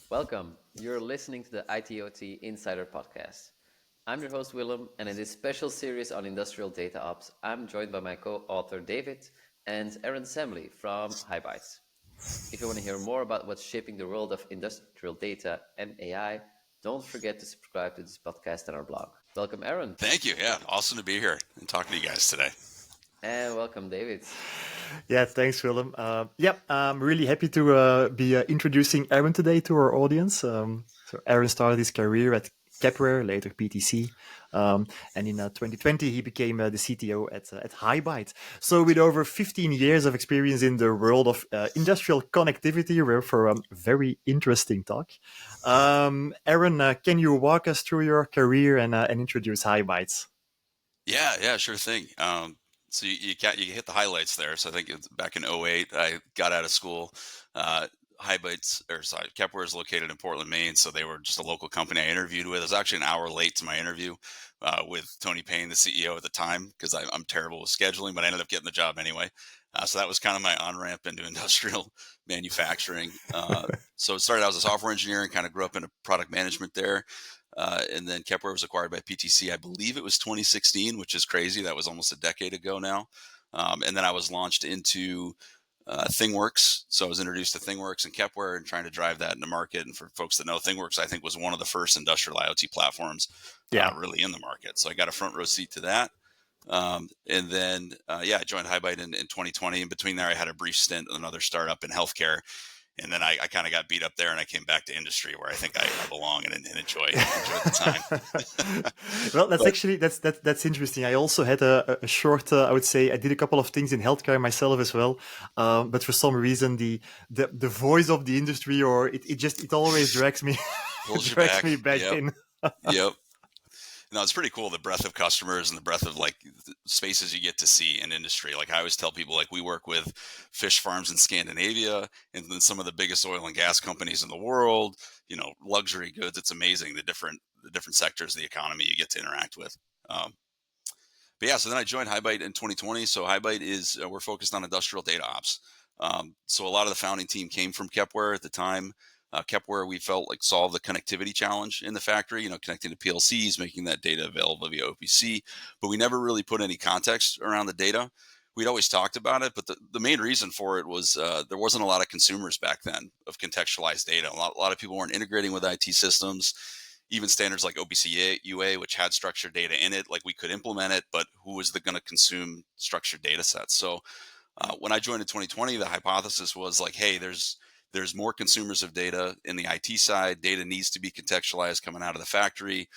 Welcome. You're listening to the ITOT Insider Podcast. I'm your host, Willem, and in this special series on industrial data ops, I'm joined by my co-author, David, and Aron Semle from HighByte. If you want to hear more about what's shaping the world of industrial data and AI, don't forget to subscribe to this podcast and our blog. Welcome, Aron. Thank you. Yeah, awesome to be here and talking to you guys today. And welcome, David. Yeah, thanks, Willem. I'm really happy to be introducing Aron today to our audience. So Aron started his career at Kepware, later PTC, and in 2020 he became the CTO at HighByte. So with over 15 years of experience in the world of industrial connectivity, we're for a very interesting talk. Aron, can you walk us through your career and introduce HighByte? Yeah, sure thing. So you hit the highlights there. So I think it's back in '08, I got out of school. Kepware is located in Portland, Maine. So they were just a local company I interviewed with. I was actually an hour late to my interview with Tony Payne, the CEO at the time, because I'm terrible with scheduling, but I ended up getting the job anyway. So that was kind of my on-ramp into industrial manufacturing. So it started out as a software engineer and kind of grew up into product management there. And then Kepware was acquired by PTC. I believe it was 2016, which is crazy. That was almost a decade ago now. And then I was launched into ThingWorx. So I was introduced to ThingWorx and Kepware and trying to drive that in the market. And for folks that know, ThingWorx, I think, was one of the first industrial IoT platforms really in the market. So I got a front row seat to that. And then, I joined HighByte in 2020. In between there, I had a brief stint with another startup in healthcare. And then I kind of got beat up there, and I came back to industry where I think I belong and enjoy the time. Well, that's interesting. I also had a short. I would say I did a couple of things in healthcare myself as well, but for some reason the voice of the industry, or it always drags me Pulls me back Yep. in. Yep. No, it's pretty cool, the breadth of customers and the breadth of spaces you get to see in industry. Like I always tell people, like we work with fish farms in Scandinavia and then some of the biggest oil and gas companies in the world, luxury goods. It's amazing the different sectors of the economy you get to interact with. So then I joined HighByte in 2020. So HighByte is, we're focused on industrial data ops. So a lot of the founding team came from Kepware at the time. Kepware, we felt like solved the connectivity challenge in the factory, connecting to PLCs, making that data available via OPC, but we never really put any context around the data. We'd always talked about it, but the main reason for it was there wasn't a lot of consumers back then of contextualized data. A lot of people weren't integrating with IT systems. Even standards like OPC UA, which had structured data in it, like we could implement it, but who was going to consume structured data sets? So when I joined in 2020, the hypothesis was like, hey, there's more consumers of data in the IT side. Data needs to be contextualized coming out of the factory.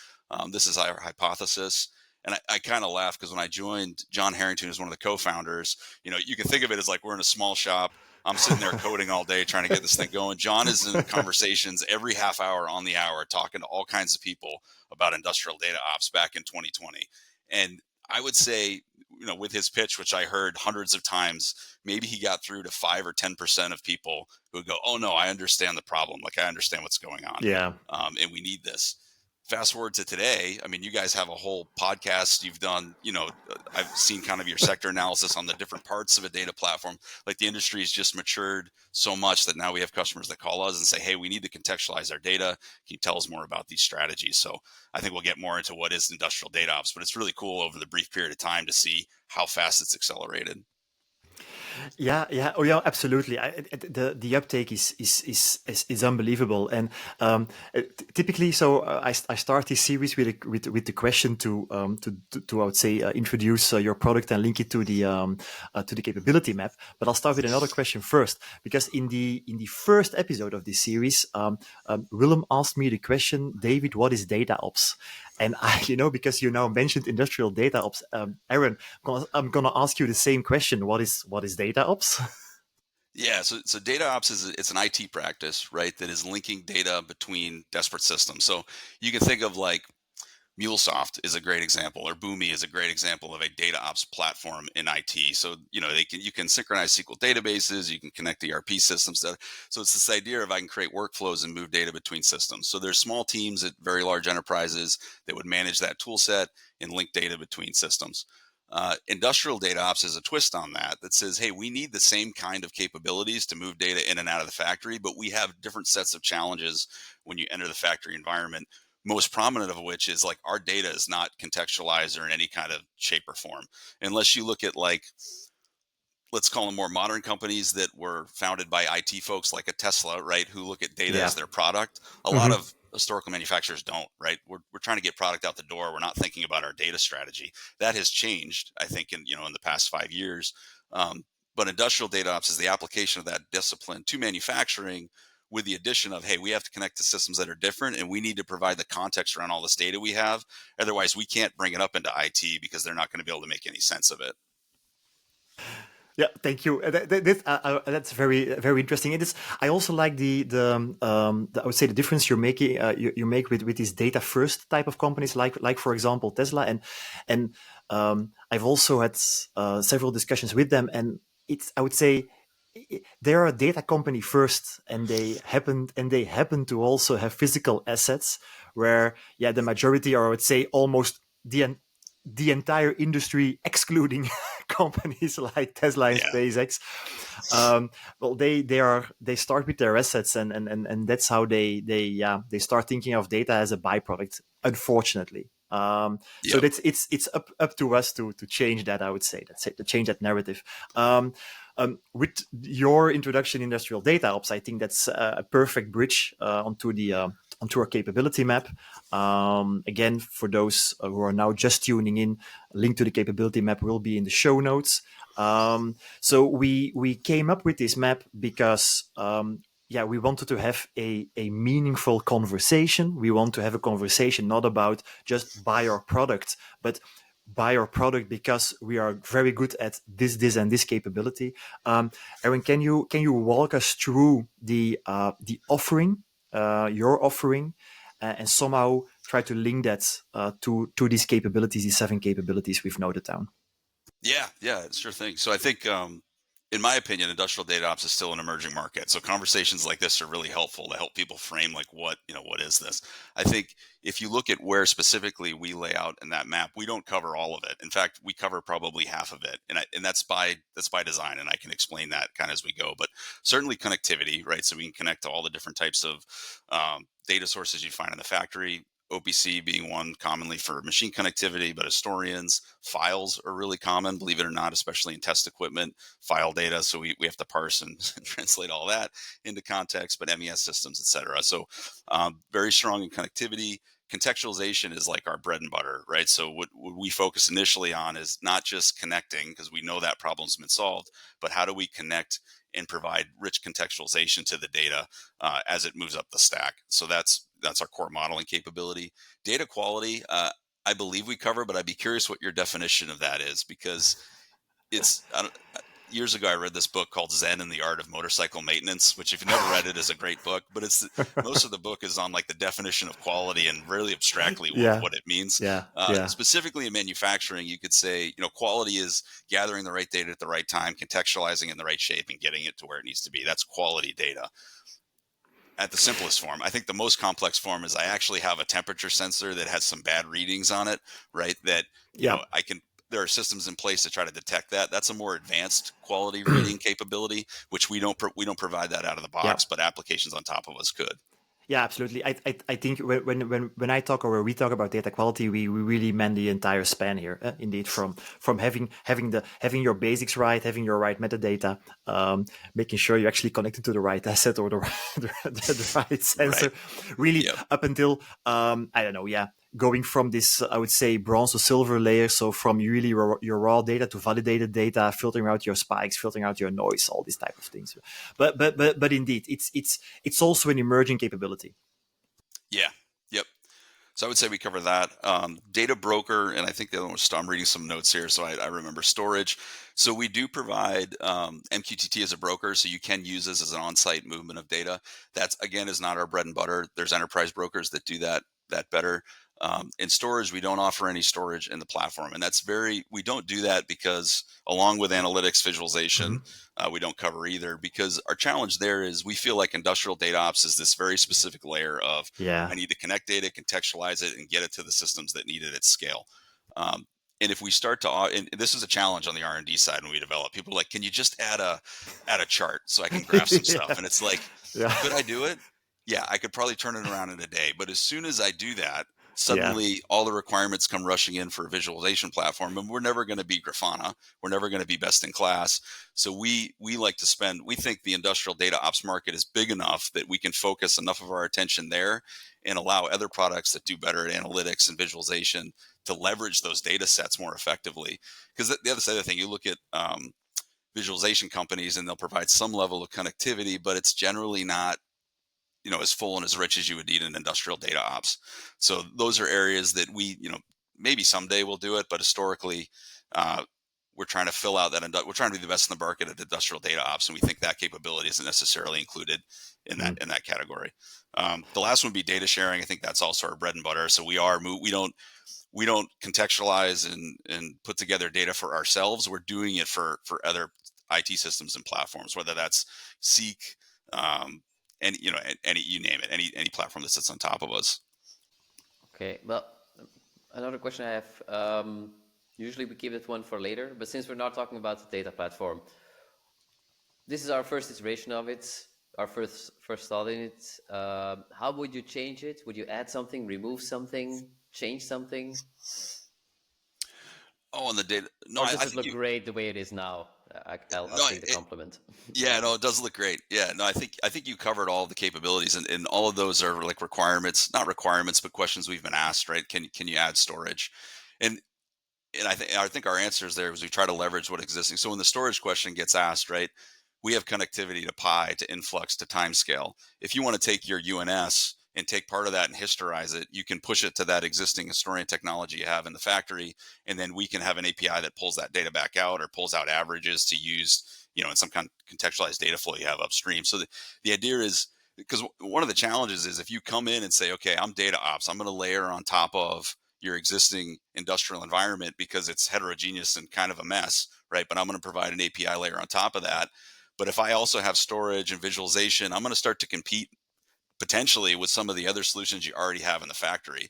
This is our hypothesis. And I kind of laugh because when I joined, John Harrington is one of the co-founders. You can think of it as like we're in a small shop. I'm sitting there coding all day trying to get this thing going. John is in conversations every half hour on the hour talking to all kinds of people about industrial data ops back in 2020. And I would say, with his pitch, which I heard hundreds of times, maybe he got through to 5 or 10% of people who would go, oh no, I understand the problem. Like I understand what's going on. Yeah. And we need this. Fast forward to today. I mean, you guys have a whole podcast you've done, I've seen kind of your sector analysis on the different parts of a data platform. Like the industry has just matured so much that now we have customers that call us and say, hey, we need to contextualize our data. Can you tell us more about these strategies? So I think we'll get more into what is industrial data ops, but it's really cool over the brief period of time to see how fast it's accelerated. Oh yeah, absolutely. The uptake is unbelievable, and typically, so I start this series with the question to I would say introduce your product and link it to the capability map. But I'll start with another question first, because in the first episode of this series, Willem asked me the question, David, what is DataOps? And because you now mentioned industrial data ops, Aron, I'm gonna ask you the same question. What is data ops? Yeah, so data ops it's an IT practice, right? That is linking data between disparate systems. So you can think of like MuleSoft is a great example, or Boomi is a great example of a data ops platform in IT. So you can synchronize SQL databases, you can connect ERP systems. So it's this idea of I can create workflows and move data between systems. So there's small teams at very large enterprises that would manage that tool set and link data between systems. Industrial data ops is a twist on that says, hey, we need the same kind of capabilities to move data in and out of the factory, but we have different sets of challenges when you enter the factory environment. Most prominent of which is like our data is not contextualized or in any kind of shape or form, unless you look at like, let's call them more modern companies that were founded by IT folks like a Tesla, right? Who look at data Yeah. as their product. A lot of historical manufacturers don't, right? We're trying to get product out the door. We're not thinking about our data strategy. That has changed, I think, in the past 5 years. But industrial data ops is the application of that discipline to manufacturing, with the addition of, hey, we have to connect to systems that are different, and we need to provide the context around all this data we have. Otherwise, we can't bring it up into IT because they're not going to be able to make any sense of it. Yeah, thank you. That's very interesting. It is. I also like the I would say the difference you're making. You make with these data first type of companies, like for example Tesla, and I've also had several discussions with them, and it's, I would say, they're a data company first, and they happen to also have physical assets where, yeah, the majority, or I would say almost the entire industry, excluding companies like Tesla and SpaceX. Well, they start with their assets, and that's how they start thinking of data as a byproduct, unfortunately. So it's up to us to change that. I would say to change that narrative. With your introduction, industrial data ops, I think that's a perfect bridge onto our capability map. Again, for those who are now just tuning in, a link to the capability map will be in the show notes. So we came up with this map because we wanted to have a meaningful conversation. We want to have a conversation not about just buy our product, but buy our product because we are very good at this, and this capability. Aron, can you walk us through the offering, your offering, and somehow try to link that to these capabilities, these 7 capabilities we've noted down? Yeah, sure thing. So I think, in my opinion, industrial data ops is still an emerging market. So conversations like this are really helpful to help people frame like what is this? I think if you look at where specifically we lay out in that map, we don't cover all of it. In fact, we cover probably half of it, and that's by design. And I can explain that kind of as we go. But certainly connectivity, right? So we can connect to all the different types of data sources you find in the factory. OPC being one commonly for machine connectivity, but historians, files are really common, believe it or not, especially in test equipment, file data. So we have to parse and translate all that into context, but MES systems, et cetera. So very strong in connectivity. Contextualization is like our bread and butter, right? So what we focus initially on is not just connecting, because we know that problem's been solved, but how do we connect and provide rich contextualization to the data as it moves up the stack. So that's our core modeling capability. Data quality, I believe we cover, but I'd be curious what your definition of that is, because it's years ago I read this book called Zen and the Art of Motorcycle Maintenance, which if you've never read it is a great book, but it's most of the book is on like the definition of quality and really abstractly what it means. Specifically in manufacturing, you could say, quality is gathering the right data at the right time, contextualizing in the right shape, and getting it to where it needs to be. That's quality data. At the simplest form. I think the most complex form is I actually have a temperature sensor that has some bad readings on it, right? That there are systems in place to try to detect that. That's a more advanced quality reading capability, which we don't provide that out of the box, but applications on top of us could. Yeah, absolutely. I think when I talk, or when we talk about data quality, we really mean the entire span here. Indeed, from having your basics right, having your right metadata, making sure you're actually connected to the right asset or the right sensor, really up until I don't know, going from this, I would say, bronze to silver layer. So from really your raw data to validated data, filtering out your spikes, filtering out your noise, all these type of things. But indeed, it's also an emerging capability. Yeah. Yep. So I would say we cover that. Data broker, and I think the other one was, I'm reading some notes here, so I remember storage. So we do provide MQTT as a broker, so you can use this as an on-site movement of data. That's, again, is not our bread and butter. There's enterprise brokers that do that better. In storage, we don't offer any storage in the platform, and we don't do that because, along with analytics visualization, we don't cover either, because our challenge there is we feel like industrial data ops is this very specific layer of I need to connect data, contextualize it, and get it to the systems that need it at scale. And if we start to, and this is a challenge on the R&D side when we develop, people are like, can you just add a chart so I can graph some stuff? Yeah. And it's like, Yeah. could I do it? Yeah, I could probably turn it around in a day. But as soon as I do that, Yeah. suddenly all the requirements come rushing in for a visualization platform, and we're never going to be Grafana. We're never going to be best in class. So we like to spend, we think the industrial data ops market is big enough that we can focus enough of our attention there and allow other products that do better at analytics and visualization to leverage those data sets more effectively. Because the other thing, you look at visualization companies and they'll provide some level of connectivity, but it's generally not, as full and as rich as you would need in industrial data ops. So those are areas that we, maybe someday we'll do it, but historically, we're trying to fill out that. We're trying to be the best in the market at industrial data ops, and we think that capability isn't necessarily included in that category. The last one would be data sharing. I think that's also our bread and butter. So we don't contextualize and put together data for ourselves. We're doing it for other IT systems and platforms, whether that's Seek, and any, you name it, any platform that sits on top of us. Okay, well, another question I have. Usually we keep that one for later, but since we're not talking about the data platform, this is our first iteration of it, our first thought in it. How would you change it? Would you add something, remove something, change something? Oh, on the data? No, Or does I it think look great the way it is now? I'll take the compliment. yeah, no, it does look great. Yeah, no, I think you covered all the capabilities, and all of those are like requirements, not requirements, but questions we've been asked, right? Can you add storage? And I think our answers there is we try to leverage what existing. So when the storage question gets asked, right, we have connectivity to Pi, to Influx, to Timescale. If you want to take your UNS and take part of that and historize it, you can push it to that existing historian technology you have in the factory, and then we can have an API that pulls that data back out or pulls out averages to use, in some kind of contextualized data flow you have upstream. So the idea is, because one of the challenges is if you come in and say, okay, I'm data ops, I'm going to layer on top of your existing industrial environment because it's heterogeneous and kind of a mess, right? But I'm going to provide an API layer on top of that. But if I also have storage and visualization, I'm going to start to compete potentially with some of the other solutions you already have in the factory.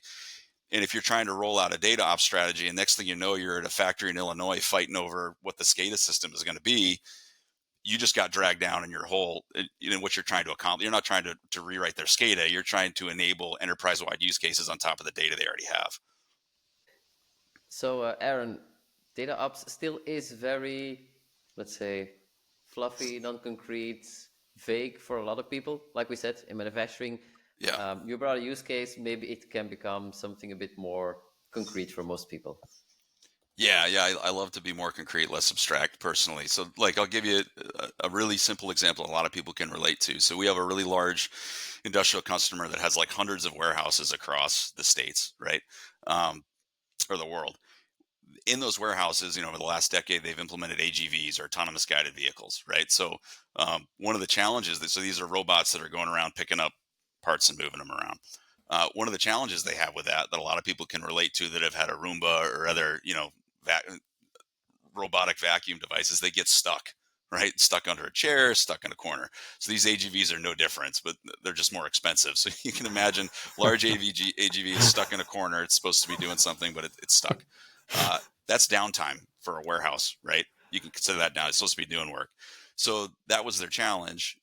And if you're trying to roll out a data ops strategy, and next thing you know, you're at a factory in Illinois fighting over what the SCADA system is going to be, you just got dragged down in your hole. What you're trying to accomplish. You're not trying to rewrite their SCADA. You're trying to enable enterprise-wide use cases on top of the data they already have. So, Aaron, data ops still is very, let's say, fluffy, non-concrete, vague for a lot of people. Like we said, in manufacturing, Yeah. you brought a use case, maybe it can become something a bit more concrete for most people. Yeah, I love to be more concrete, less abstract personally. So like I'll give you a really simple example a lot of people can relate to. So we have a really large industrial customer that has like hundreds of warehouses across the states, right? Or the world. In those warehouses, over the last decade, they've implemented AGVs, or autonomous guided vehicles, right? So one of the challenges so these are robots that are going around picking up parts and moving them around. One of the challenges they have with that a lot of people can relate to that have had a Roomba or other, robotic vacuum devices, they get stuck, right? Stuck under a chair, stuck in a corner. So these AGVs are no different, but they're just more expensive. So you can imagine large AGV is stuck in a corner. It's supposed to be doing something, but it's stuck. That's downtime for a warehouse, right? You can consider that down. It's supposed to be doing work. So that was their challenge.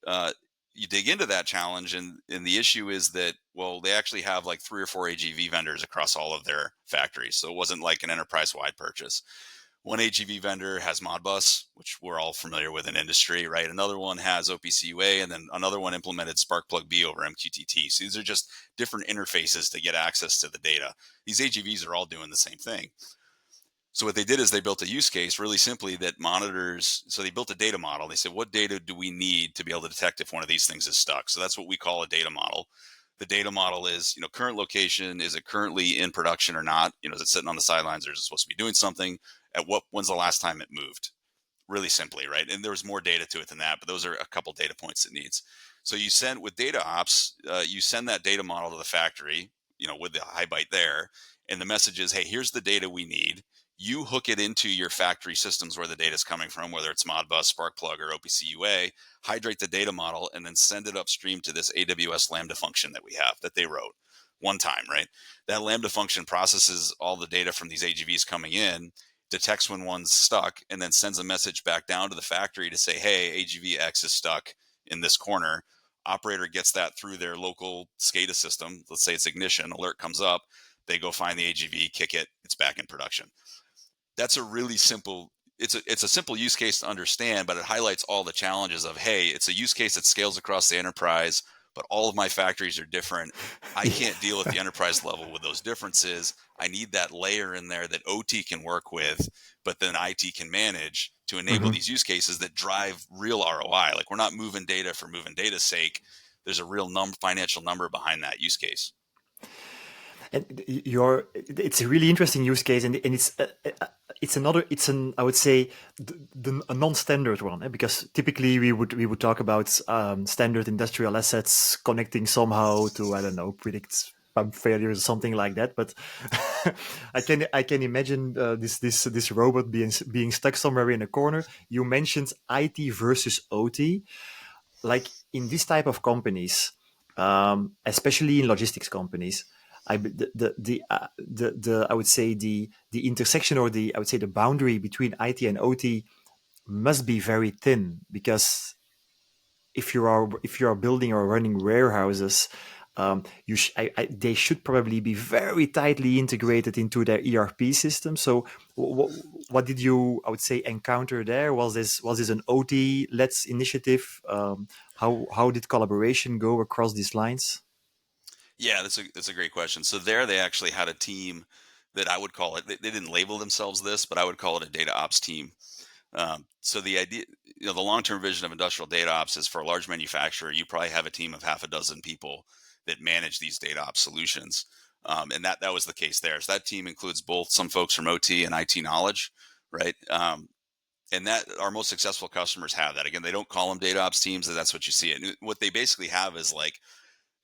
You dig into that challenge, and the issue is that, well, they actually have like 3 or 4 AGV vendors across all of their factories. So it wasn't like an enterprise-wide purchase. One AGV vendor has Modbus, which we're all familiar with in industry, right? Another one has OPC UA, and then another one implemented Sparkplug B over MQTT. So these are just different interfaces to get access to the data. These AGVs are all doing the same thing. So what they did is they built a use case really simply that monitors. So they built a data model. They said, what data do we need to be able to detect if one of these things is stuck? So that's what we call a data model. The data model is, current location. Is it currently in production or not? Is it sitting on the sidelines, or is it supposed to be doing something? When's the last time it moved? Really simply, right? And there's more data to it than that, but those are a couple data points it needs. So you send with data ops, you send that data model to the factory, with the HighByte there, and the message is, hey, here's the data we need. You hook it into your factory systems where the data is coming from, whether it's Modbus, Sparkplug, or OPC UA, hydrate the data model, and then send it upstream to this AWS Lambda function that we have that they wrote. one time, right? That Lambda function processes all the data from these AGVs coming in, detects when one's stuck, and then sends a message back down to the factory to say, hey, AGV X is stuck in this corner. Operator gets that through their local SCADA system. Let's say it's ignition, alert comes up, they go find the AGV, kick it, it's back in production. That's a really simple, it's a simple use case to understand, but it highlights all the challenges of, hey, it's a use case that scales across the enterprise, but all of my factories are different. I can't deal at the enterprise level with those differences. I need that layer in there that OT can work with, but then IT can manage to enable these use cases that drive real ROI. Like, we're not moving data for moving data's sake. There's a real financial number behind that use case. And it's a really interesting use case, and I would say a non-standard one, because typically we would talk about standard industrial assets connecting somehow to, I don't know, predict pump failures or something like that. But I can imagine this robot being stuck somewhere in a corner. You mentioned IT versus OT, like in this type of companies, especially in logistics companies. I would say the intersection, or I would say the boundary between IT and OT must be very thin, because if you are building or running warehouses, they should probably be very tightly integrated into their ERP system. So what did you, I would say, encounter there? Was this an OT-led initiative? How did collaboration go across these lines? Yeah, that's a great question. So there, they actually had a team that I would call it. They didn't label themselves this, but I would call it a DataOps team. So the idea, the long-term vision of industrial DataOps is, for a large manufacturer, you probably have a team of half a dozen people that manage these DataOps solutions, and that was the case there. So that team includes both some folks from OT and IT knowledge, right? And that our most successful customers have that. Again, they don't call them DataOps teams, that's what you see. And what they basically have is, like,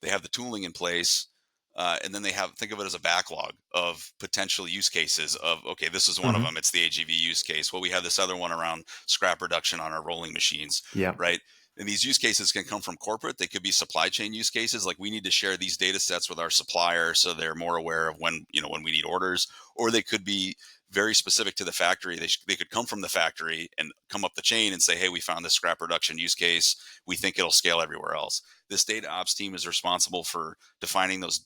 they have the tooling in place, and then they think of it as a backlog of potential use cases of, okay, this is one of them. It's the AGV use case. Well, we have this other one around scrap reduction on our rolling machines, right? And these use cases can come from corporate. They could be supply chain use cases. Like, we need to share these data sets with our supplier so they're more aware of when we need orders, or they could be very specific to the factory. They could come from the factory and come up the chain and say, hey, we found this scrap reduction use case. We think it'll scale everywhere else. This data ops team is responsible for defining the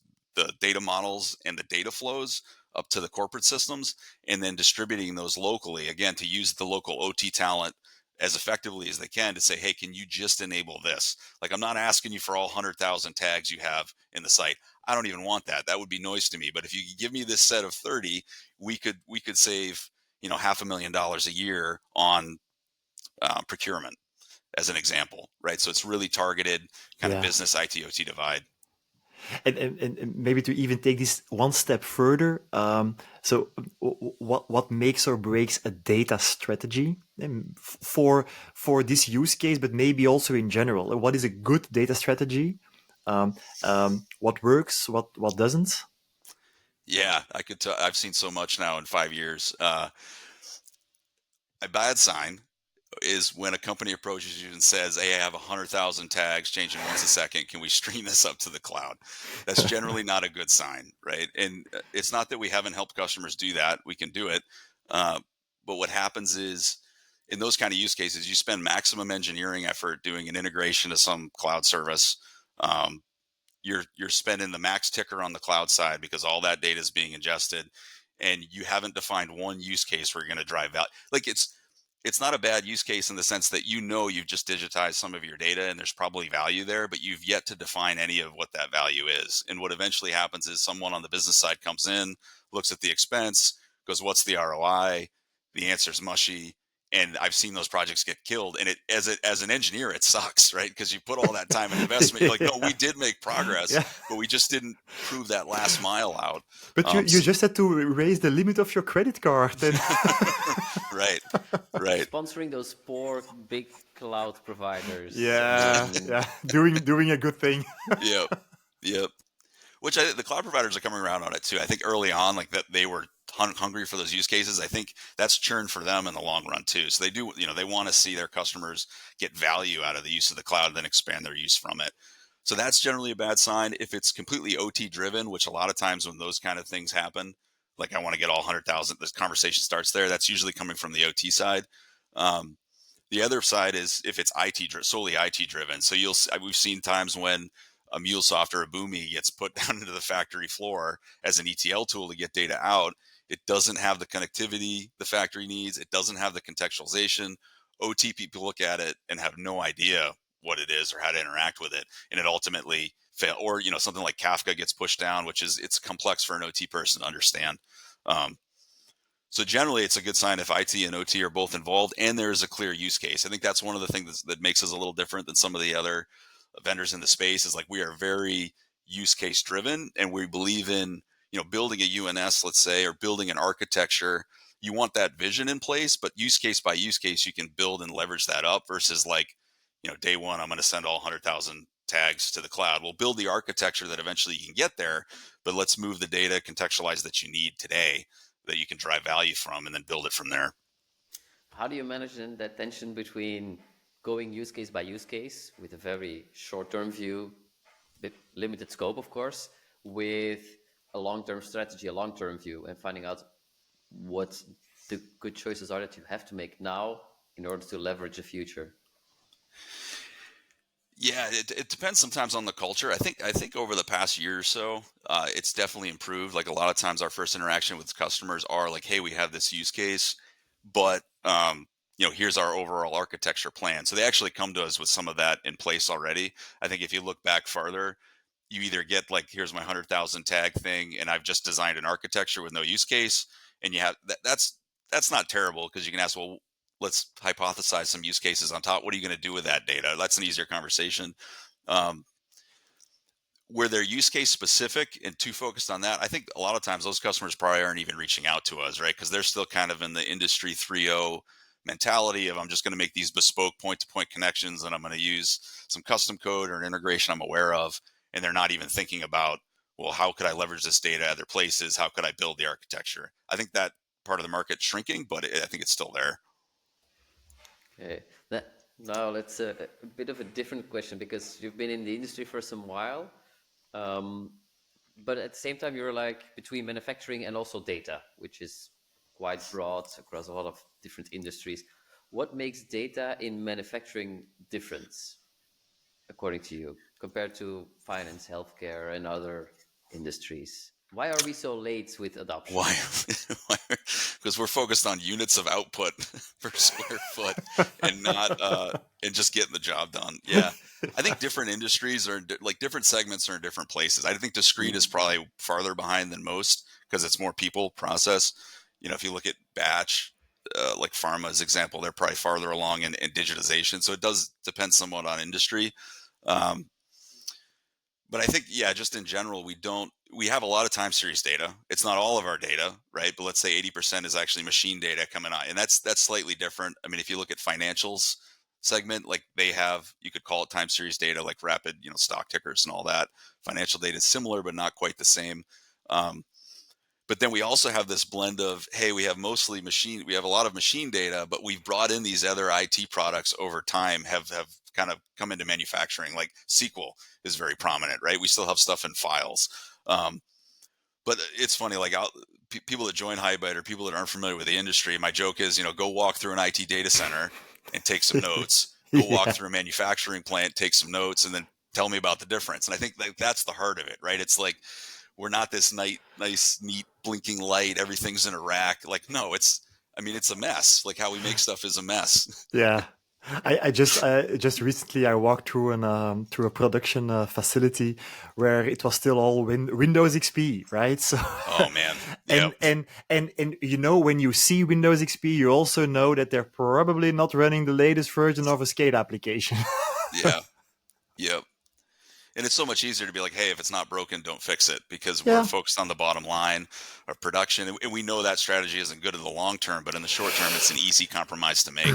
data models and the data flows up to the corporate systems, and then distributing those locally, again, to use the local OT talent as effectively as they can to say, hey, can you just enable this? Like, I'm not asking you for all 100,000 tags you have in the site. I don't even want that. That would be noise to me. But if you could give me this set of 30, we could save, $500,000 a year on procurement, as an example, right? So it's really targeted kind of business IT OT divide. And maybe to even take this one step further, so what makes or breaks a data strategy for this use case, but maybe also in general? What is a good data strategy? What works? What doesn't? Yeah, I could tell. I've seen so much now in 5 years. A bad sign is when a company approaches you and says, hey, I have 100,000 tags changing once a second. Can we stream this up to the cloud? That's generally not a good sign, right? And it's not that we haven't helped customers do that. We can do it. But what happens is, in those kind of use cases, you spend maximum engineering effort doing an integration to some cloud service. You're spending the max ticker on the cloud side because all that data is being ingested, and you haven't defined one use case where you're going to drive value. Like, it's not a bad use case in the sense that you've just digitized some of your data and there's probably value there, but you've yet to define any of what that value is. And what eventually happens is someone on the business side comes in, looks at the expense, goes, what's the ROI? The answer's mushy. And I've seen those projects get killed. And as an engineer, it sucks, right? Because you put all that time and investment. You're like, no, we did make progress, but we just didn't prove that last mile out. But you just had to raise the limit of your credit card. And Right. Sponsoring those poor big cloud providers. Doing a good thing. Yep. Which the cloud providers are coming around on it too. I think early on, like, that they were hungry for those use cases. I think that's churn for them in the long run too. So they do, they want to see their customers get value out of the use of the cloud and then expand their use from it. So that's generally a bad sign. If it's completely OT driven, which a lot of times when those kind of things happen, like I want to get all 100,000, this conversation starts there. That's usually coming from the OT side. Um, the other side is if it's solely IT driven. So we've seen times when a MuleSoft or a Boomi gets put down into the factory floor as an ETL tool to get data out. It doesn't have the connectivity the factory needs. It doesn't have the contextualization. OT people look at it and have no idea what it is or how to interact with it, and it ultimately fail. Or something like Kafka gets pushed down, which is it's complex for an OT person to understand. So generally, it's a good sign if IT and OT are both involved and there is a clear use case. I think that's one of the things that makes us a little different than some of the other vendors in the space. Is like we are very use case driven, and we believe in building a UNS, let's say, or building an architecture. You want that vision in place, but use case by use case, you can build and leverage that up. Versus like day one, I'm going to send all 100,000 tags to the cloud. We'll build the architecture that eventually you can get there, but let's move the data contextualize that you need today, that you can drive value from, and then build it from there. How do you manage then that tension between going use case by use case with a very short-term view, bit limited scope, of course, with a long-term strategy, a long-term view, and finding out what the good choices are that you have to make now in order to leverage the future? Yeah, it depends sometimes on the culture. I think over the past year or so, it's definitely improved. Like a lot of times, our first interaction with customers are like, "Hey, we have this use case, but here's our overall architecture plan." So they actually come to us with some of that in place already. I think if you look back farther, you either get like, "Here's my 100,000 tag thing, and I've just designed an architecture with no use case," and you have that's not terrible because you can ask, well, let's hypothesize some use cases on top. What are you going to do with that data? That's an easier conversation. Um, where they're use case specific and too focused on that, I think a lot of times those customers probably aren't even reaching out to us, right? Because they're still kind of in the industry 3.0 mentality of I'm just going to make these bespoke point-to-point connections and I'm going to use some custom code or an integration I'm aware of. And they're not even thinking about, well, how could I leverage this data at other places? How could I build the architecture? I think that part of the market's shrinking, but I think it's still there. Okay. Now let's a bit of a different question because you've been in the industry for some while, but at the same time you're like between manufacturing and also data, which is quite broad across a lot of different industries. What makes data in manufacturing different, according to you, compared to finance, healthcare, and other industries? Why are we so late with adoption? Why? Because we're focused on units of output per square foot and not and just getting the job done. Yeah, I think different industries are like different segments are in different places. I think discrete is probably farther behind than most because it's more people process. If you look at batch, like pharma's example, they're probably farther along in digitization. So it does depend somewhat on industry. But I think, yeah, just in general, we have a lot of time series data. It's not all of our data, right? But let's say 80% is actually machine data coming on. And that's slightly different. I mean, if you look at financials segment, like you could call it time series data, like rapid, stock tickers and all that. Financial data is similar, but not quite the same. But then we also have this blend of, hey, we have a lot of machine data, but we've brought in these other IT products over time, have kind of come into manufacturing. Like SQL is very prominent, right? We still have stuff in files. But it's funny, like people that join HighByte or people that aren't familiar with the industry, my joke is, go walk through an IT data center and take some notes. Go walk through a manufacturing plant, take some notes, and then tell me about the difference. And I think that's the heart of it, right? It's like, we're not this nice, neat, blinking light. Everything's in a rack. Like, no, it's a mess. Like how we make stuff is a mess. Yeah. I just recently I walked through through a production facility where it was still all Windows XP, right? So oh man, yep. and when you see Windows XP, you also know that they're probably not running the latest version of a SCADA application. Yeah, yep. And it's so much easier to be like, hey, if it's not broken, don't fix it, because we're focused on the bottom line of production. And we know that strategy isn't good in the long term, but in the short term, it's an easy compromise to make.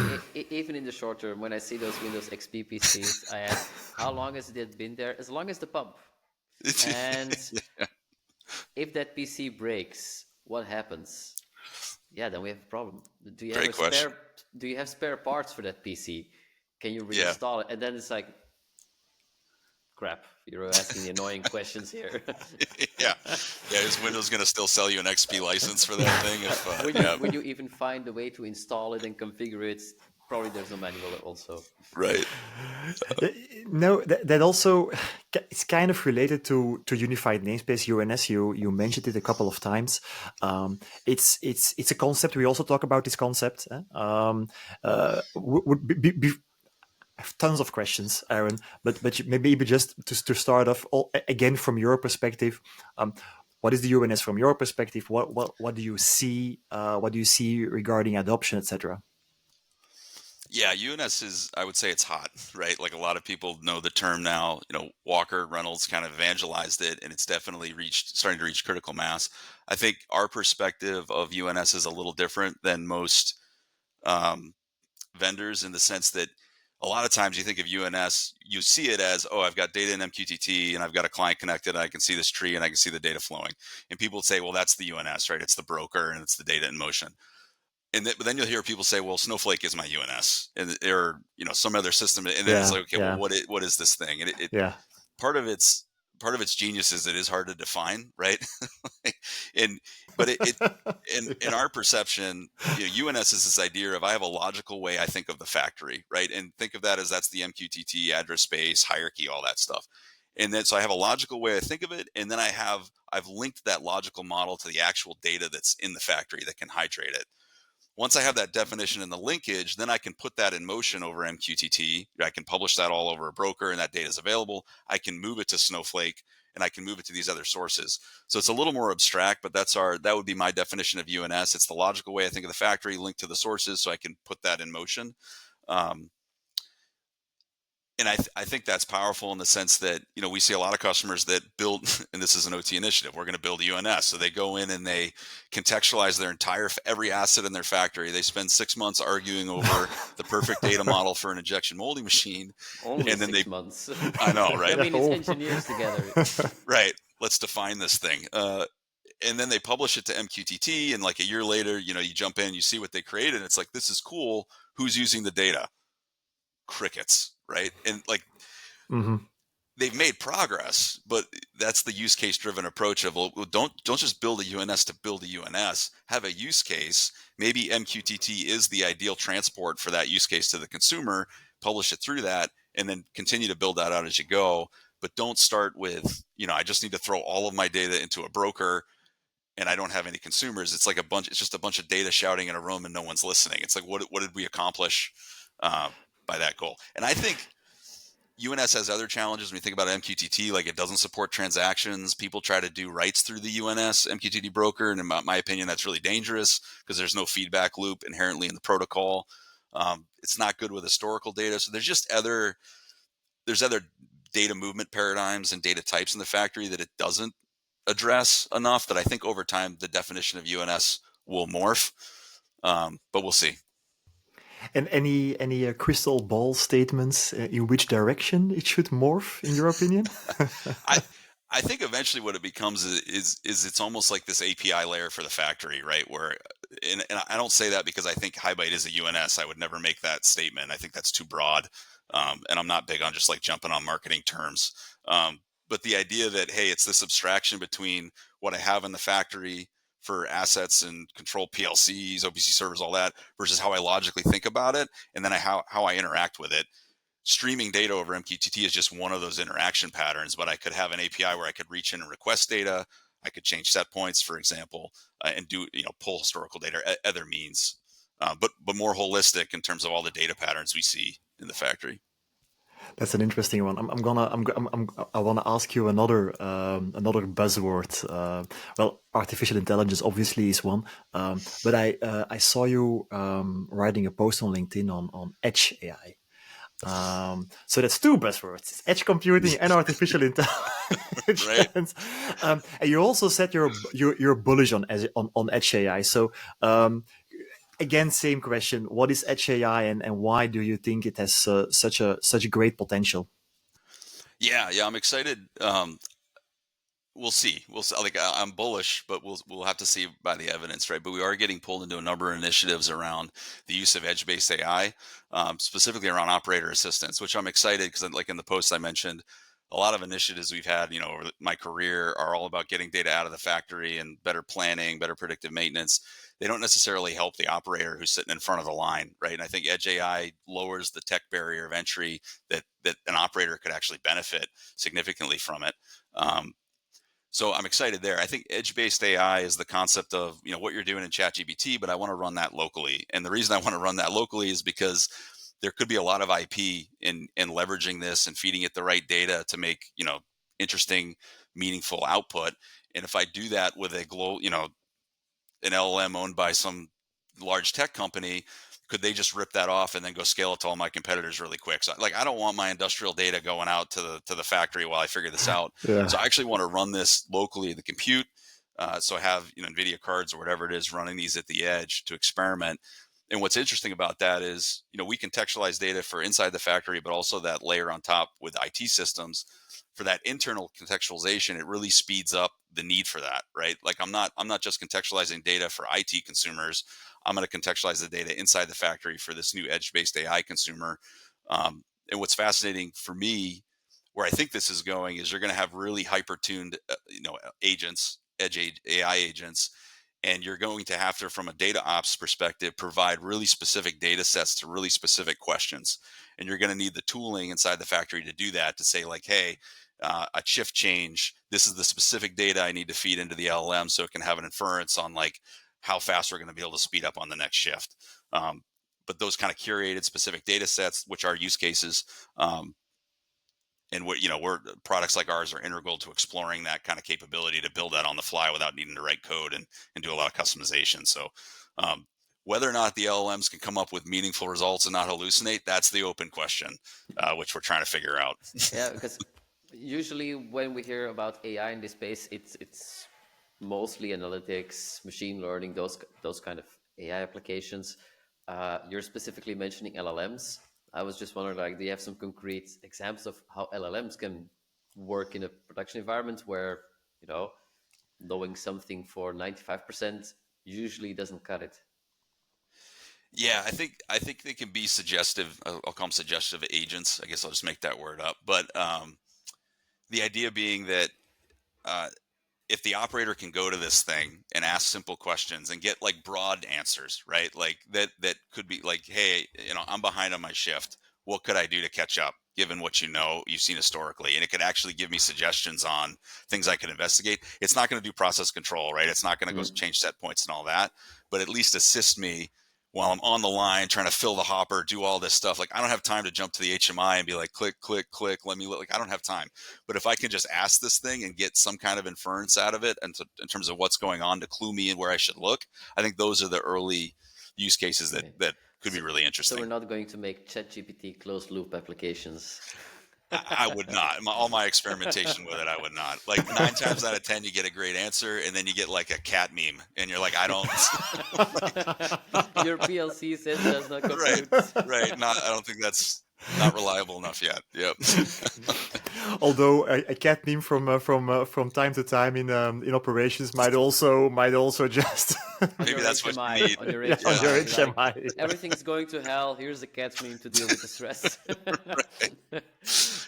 Even in the short term, when I see those Windows XP PCs, I ask, how long has it been there? As long as the pump. And if that PC breaks, what happens? Yeah, then we have a problem. Do you have spare parts for that PC? Can you reinstall it? And then it's like, Crap, you're asking the annoying questions here. Yeah, yeah. Is Windows going to still sell you an XP license for that thing? If yeah, When you even find a way to install it and configure it, probably there's no manual also. right. Uh, No, that also it's kind of related to unified namespace UNS. You mentioned it a couple of times. It's a concept. We also talk about this concept. Would be I have tons of questions, Aaron, but maybe just to start off again from your perspective. What is the UNS from your perspective? What do you see? What do you see regarding adoption, etc.? Yeah, UNS is, I would say it's hot, right? Like a lot of people know the term now. Walker Reynolds kind of evangelized it, and it's definitely starting to reach critical mass. I think our perspective of UNS is a little different than most um, vendors in the sense that a lot of times you think of UNS, you see it as, oh, I've got data in MQTT and I've got a client connected. I can see this tree and I can see the data flowing. And people would say, well, that's the UNS, right? It's the broker and it's the data in motion. But then you'll hear people say, well, Snowflake is my UNS, or some other system. And then it's like, okay, well, what is this thing? And Yeah. part of its genius is it is hard to define, right? But in our perception, UNS is this idea of I have a logical way I think of the factory, right? And think of that as that's the MQTT address space hierarchy, all that stuff. And then so I have a logical way I think of it, and then I've linked that logical model to the actual data that's in the factory that can hydrate it. Once I have that definition and the linkage, then I can put that in motion over MQTT. I can publish that all over a broker and that data is available. I can move it to Snowflake and I can move it to these other sources. So it's a little more abstract, but that would be my definition of UNS. It's the logical way I think of the factory linked to the sources so I can put that in motion. And I think that's powerful in the sense that, we see a lot of customers that build, and this is an OT initiative, we're going to build UNS. So they go in and they contextualize every asset in their factory. They spend 6 months arguing over the perfect data model for an injection molding machine. Only and then 6 months. I know, right? I mean, it's engineers together. Right. Let's define this thing. And then they publish it to MQTT. And like a year later, you jump in, you see what they created. And it's like, this is cool. Who's using the data? Crickets. Right. And like they've made progress, but that's the use case driven approach of, well, don't just build a UNS to build a UNS, have a use case. Maybe MQTT is the ideal transport for that use case to the consumer, publish it through that, and then continue to build that out as you go. But don't start with, I just need to throw all of my data into a broker and I don't have any consumers. It's like it's just a bunch of data shouting in a room and no one's listening. It's like, what did we accomplish by that goal? And I think UNS has other challenges when you think about MQTT, like it doesn't support transactions. People try to do writes through the UNS MQTT broker. And in my opinion, that's really dangerous because there's no feedback loop inherently in the protocol. It's not good with historical data. So there's other data movement paradigms and data types in the factory that it doesn't address enough that I think over time, the definition of UNS will morph. But we'll see. And any crystal ball statements in which direction it should morph, in your opinion? I think eventually what it becomes is it's almost like this API layer for the factory, right? Where, and I don't say that because I think HighByte is a UNS. I would never make that statement. I think that's too broad, and I'm not big on just like jumping on marketing terms. But the idea that, hey, it's this abstraction between what I have in the factory for assets and control PLCs, OPC servers, all that, versus how I logically think about it, and then how I interact with it. Streaming data over MQTT is just one of those interaction patterns, but I could have an API where I could reach in and request data. I could change set points, for example, and do pull historical data, other means, but more holistic in terms of all the data patterns we see in the factory. That's an interesting one. I want to ask you another buzzword. Well, artificial intelligence obviously is one, but I saw you writing a post on LinkedIn on edge AI. So that's two buzzwords: it's edge computing and artificial intelligence. Right. And you also said you're bullish on edge AI. So. Again, same question. What is edge AI, and why do you think it has such a great potential? Yeah, I'm excited. We'll see. Like I'm bullish, but we'll have to see by the evidence, right? But we are getting pulled into a number of initiatives around the use of edge-based AI, specifically around operator assistance, which I'm excited because, like in the post I mentioned, a lot of initiatives we've had, over my career are all about getting data out of the factory and better planning, better predictive maintenance. They don't necessarily help the operator who's sitting in front of the line, right? And I think Edge AI lowers the tech barrier of entry that an operator could actually benefit significantly from it. So I'm excited there. I think edge-based AI is the concept of, what you're doing in ChatGPT, but I want to run that locally. And the reason I want to run that locally is because there could be a lot of IP in leveraging this and feeding it the right data to make, interesting, meaningful output. And if I do that with a global, an LLM owned by some large tech company, could they just rip that off and then go scale it to all my competitors really quick? So I don't want my industrial data going out to the factory while I figure this out. Yeah. So I actually want to run this locally in the compute. So I have, NVIDIA cards or whatever it is running these at the edge to experiment. And what's interesting about that is, we contextualize data for inside the factory, but also that layer on top with IT systems. For that internal contextualization, it really speeds up the need for that, right? Like I'm not just contextualizing data for IT consumers. I'm going to contextualize the data inside the factory for this new edge-based AI consumer. And what's fascinating for me, where I think this is going, is you're going to have really hyper-tuned, agents, edge AI agents, and you're going to have to, from a data ops perspective, provide really specific data sets to really specific questions. And you're going to need the tooling inside the factory to do that, to say like, hey, a shift change, this is the specific data I need to feed into the LLM so it can have an inference on like how fast we're going to be able to speed up on the next shift. But those kind of curated specific data sets, which are use cases, and what, we're products like ours are integral to exploring that kind of capability to build that on the fly without needing to write code and do a lot of customization. So whether or not the LLMs can come up with meaningful results and not hallucinate, that's the open question, which we're trying to figure out. Yeah, because usually when we hear about AI in this space, it's mostly analytics, machine learning, those kind of AI applications. You're specifically mentioning LLMs. I was just wondering, like, do you have some concrete examples of how LLMs can work in a production environment where, knowing something for 95% usually doesn't cut it? Yeah, I think they can be suggestive. I'll call them suggestive agents. I guess I'll just make that word up. But the idea being that if the operator can go to this thing and ask simple questions and get like broad answers, right? Like that could be like, hey, I'm behind on my shift. What could I do to catch up, given what you've seen historically? And it could actually give me suggestions on things I could investigate. It's not going to do process control, right? It's not going to go change set points and all that, but at least assist me while I'm on the line trying to fill the hopper, do all this stuff. Like I don't have time to jump to the HMI and be like, click, click, click. Let me look. Like I don't have time. But if I can just ask this thing and get some kind of inference out of it, and in terms of what's going on to clue me in where I should look, I think those are the early use cases that could be really interesting. So we're not going to make ChatGPT closed loop applications. I would not. All my experimentation with it, I would not. Like 9 times out of 10, you get a great answer, and then you get like a cat meme, and you're like, I don't. Your PLC says does not compute. Right. I don't think that's not reliable enough yet. Yep. Although a cat meme from time to time in operations might also just maybe that's HMI, what you need on your yeah, HMI. on your Like, HMI. everything's going to hell. Here's a cat meme to deal with the stress.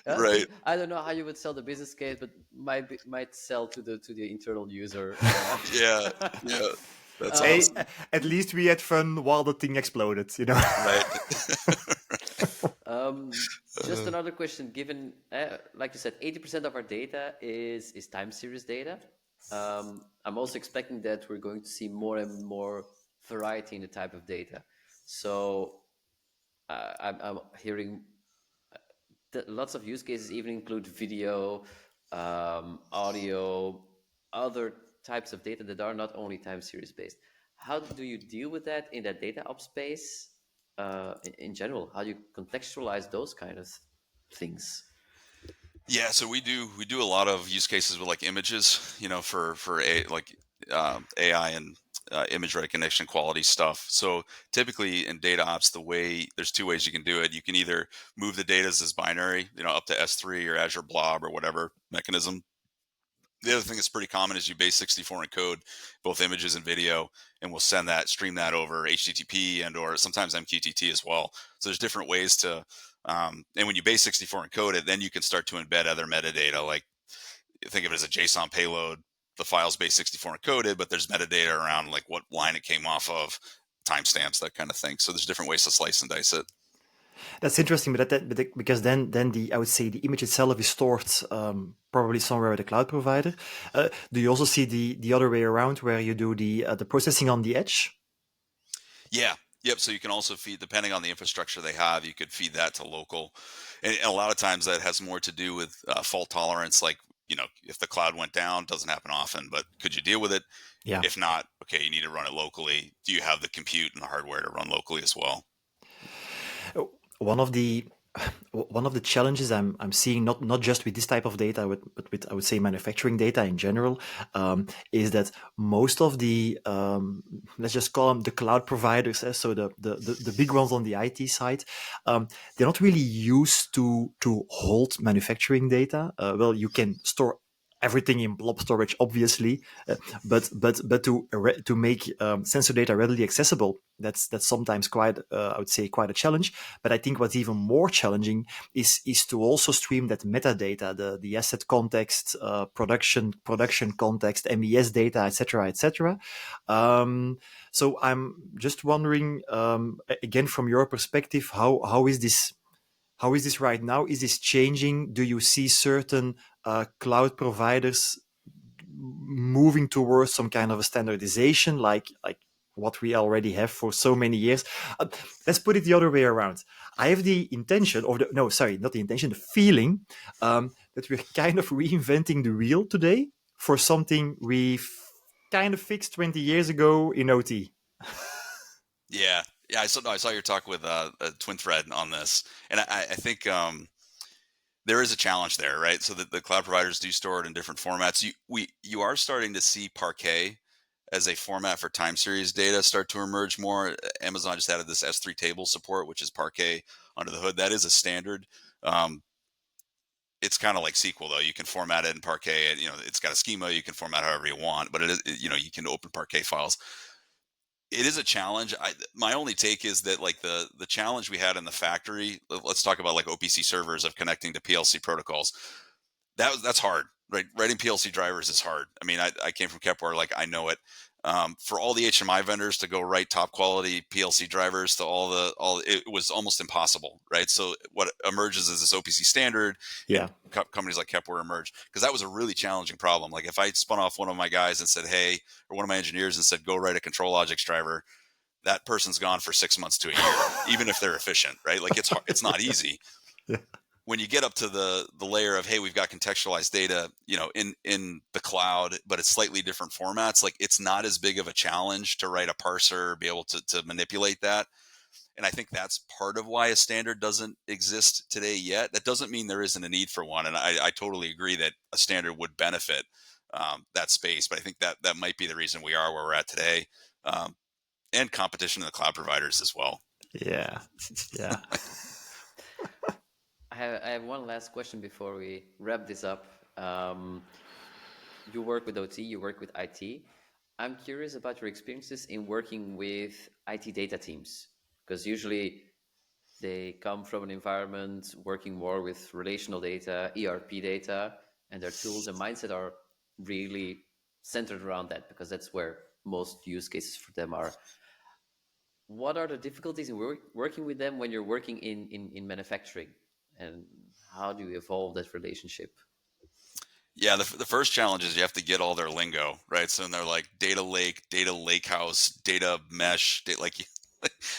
Right. I don't know how you would sell the business case, but might sell to the internal user. Yeah. That's Hey, awesome. at least we had fun while the thing exploded, Right. Just another question. Given, like you said, 80% of our data is time series data. I'm also expecting that we're going to see more and more variety in the type of data. So I'm hearing that lots of use cases even include video, audio, other types of data that are not only time series based. How do you deal with that in that data ops space in general? How do you contextualize those kind of things? Yeah, so we do a lot of use cases with like images, for AI and image recognition quality stuff. So typically in data ops, there's 2 ways you can do it. You can either move the data as binary, up to S3 or Azure Blob or whatever mechanism The other thing that's pretty common is you base 64 encode both images and video, and we'll stream that over HTTP and or sometimes MQTT as well. So there's different ways to, and when you base 64 encode it, then you can start to embed other metadata. Like think of it as a JSON payload. The file's base 64 encoded, but there's metadata around like what line it came off of, timestamps, that kind of thing. So there's different ways to slice and dice it. That's interesting, because then I would say the image itself is stored probably somewhere at the cloud provider. Do you also see the other way around, where you do the processing on the edge? Yeah. Yep. So you can also feed, depending on the infrastructure they have, you could feed that to local. And a lot of times that has more to do with fault tolerance. Like, if the cloud went down, doesn't happen often, but could you deal with it? Yeah. If not, okay, you need to run it locally. Do you have the compute and the hardware to run locally as well? One of the challenges I'm seeing, not just with this type of data, but with, I would say, manufacturing data in general, is that most of the let's just call them the cloud providers, so the big ones on the IT side, they're not really used to hold manufacturing data. Well, you can store everything in blob storage, obviously, but to make sensor data readily accessible, that's sometimes quite, I would say, quite a challenge. But I think what's even more challenging is to also stream that metadata, the asset context, production context, MES data, etc., etc. So I'm just wondering, again, from your perspective, how is this? How is this right now? Is this changing? Do you see certain cloud providers moving towards some kind of a standardization, like what we already have for so many years? Let's put it the other way around. I have the intention, the feeling that we're kind of reinventing the wheel today for something we've kind of fixed 20 years ago in OT. Yeah. Yeah, I saw your talk with Twin Thread on this, and I think there is a challenge there, right? So that the cloud providers do store it in different formats. You are starting to see Parquet as a format for time series data start to emerge more. Amazon just added this S3 table support, which is Parquet under the hood. That is a standard. It's kind of like SQL though. You can format it in Parquet, and it's got a schema. You can format however you want, but you can open Parquet files. It is a challenge. My only take is that like the challenge we had in the factory, let's talk about like OPC servers of connecting to PLC protocols. That's hard, right? Writing PLC drivers is hard. I mean, I came from Kepware, like I know it. For all the HMI vendors to go write top quality PLC drivers to it was almost impossible, right? So what emerges is this OPC standard. Yeah. Companies like Kepware emerged because that was a really challenging problem. Like if I spun off one of my guys and said, hey, or one of my engineers and said, go write a ControlLogix driver, that person's gone for 6 months to a year, even if they're efficient, right? Like it's not easy. Yeah. When you get up to the layer of, hey, we've got contextualized data, in the cloud, but it's slightly different formats. Like it's not as big of a challenge to write a parser, be able to manipulate that. And I think that's part of why a standard doesn't exist today yet. That doesn't mean there isn't a need for one. And I totally agree that a standard would benefit that space. But I think that might be the reason we are where we're at today. And competition in the cloud providers as well. Yeah. Yeah. I have one last question before we wrap this up. You work with OT, you work with IT. I'm curious about your experiences in working with IT data teams, because usually they come from an environment working more with relational data, ERP data, and their tools and mindset are really centered around that, because that's where most use cases for them are. What are the difficulties in working with them when you're working in manufacturing? And how do you evolve that relationship? Yeah, the first challenge is you have to get all their lingo, right? So they're like data lake, data lakehouse, data mesh,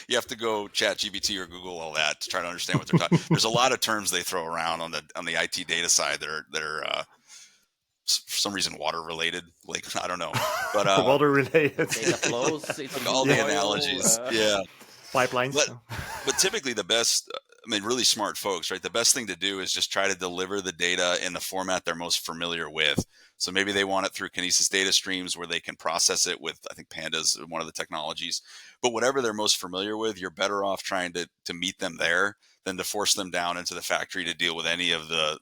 you have to go chat GPT or Google all that to try to understand what they're talking. There's a lot of terms they throw around on the IT data side that are for some reason water related. Like I don't know, but water related data flows, all the analogies, yeah, pipelines. But typically the best, really smart folks, right? The best thing to do is just try to deliver the data in the format they're most familiar with. So maybe they want it through Kinesis data streams where they can process it with, I think Panda's one of the technologies, but whatever they're most familiar with, you're better off trying to meet them there than to force them down into the factory to deal with any of the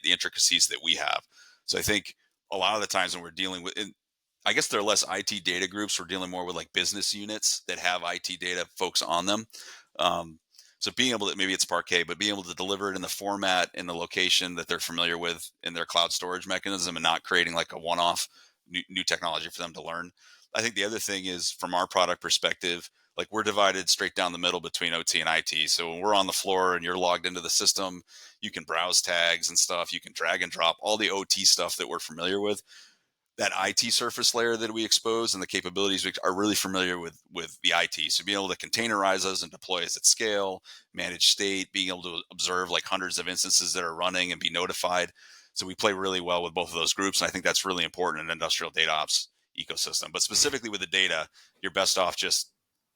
intricacies that we have. So I think a lot of the times when we're dealing with, I guess they're less IT data groups. We're dealing more with like business units that have IT data folks on them. So being able to, maybe it's Parquet, but being able to deliver it in the format and the location that they're familiar with in their cloud storage mechanism, and not creating like a one-off new technology for them to learn. I think the other thing is, from our product perspective, like we're divided straight down the middle between OT and IT. So when we're on the floor and you're logged into the system, you can browse tags and stuff. You can drag and drop all the OT stuff that we're familiar with. That IT surface layer that we expose and the capabilities we are really familiar with the IT. So being able to containerize those and deploy us at scale, manage state, being able to observe like hundreds of instances that are running and be notified. So we play really well with both of those groups. And I think that's really important in an industrial data ops ecosystem. But specifically with the data, you're best off just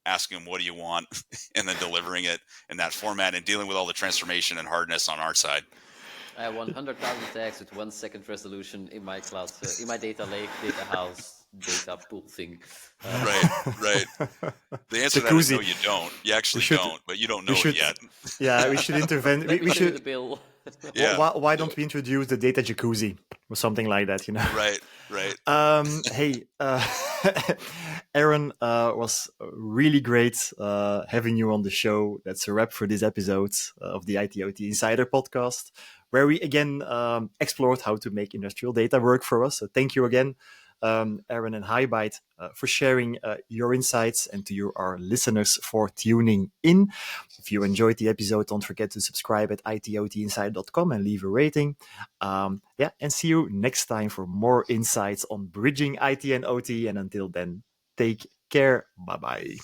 asking them, what do you want? And then delivering it in that format and dealing with all the transformation and hardness on our side. I have 100,000 tags with 1 second resolution in my cloud, in my data lake, data house, data pool thing. Right. The answer to that is no, you don't. You actually don't, but you don't know it yet. Yeah, we should intervene. We should the bill. Yeah. Why don't we introduce the data jacuzzi or something like that? Right. Hey, Aron, was really great having you on the show. That's a wrap for this episode of the ITOT Insider podcast, where we again explored how to make industrial data work for us. So thank you again, Aron and HighByte, for sharing your insights, and to our listeners for tuning in. If you enjoyed the episode, don't forget to subscribe at itotinsider.com and leave a rating. And see you next time for more insights on bridging IT and OT. And until then, take care. Bye-bye.